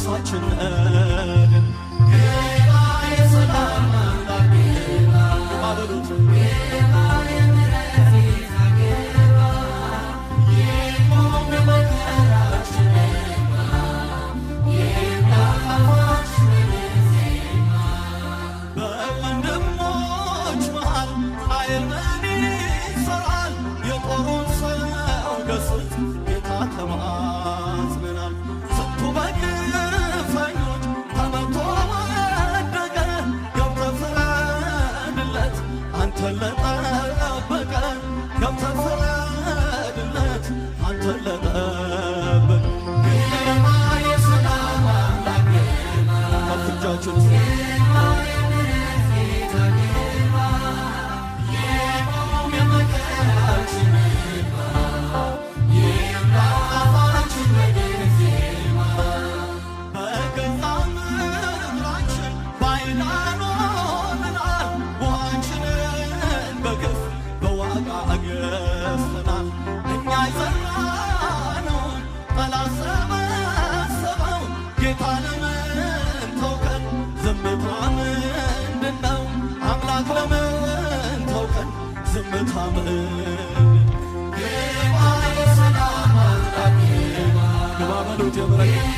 ተስፋችን ጌታ የሰላም አምላክ ግባ በሉት ተማጽነናል ስንቱ በግፈኞች ተመቶ ወደቀ ገብተህ ፍረድለት አንተን ለጠበቀ ገብተህ ፍረድለት አንተን ለጠበቀ ጌታ የሰላም አምላክ ከፍ እጃችሁን አገፍተናል እኛ የዘራነውን ጠላት ሰበሰበው ጌታ ለምን ተውከን ዝምታ ምንድነው አምላክ ለምን ተውከን ዝምታ ግባ የሰላም አምላክ ግባ በሉት የምሕረት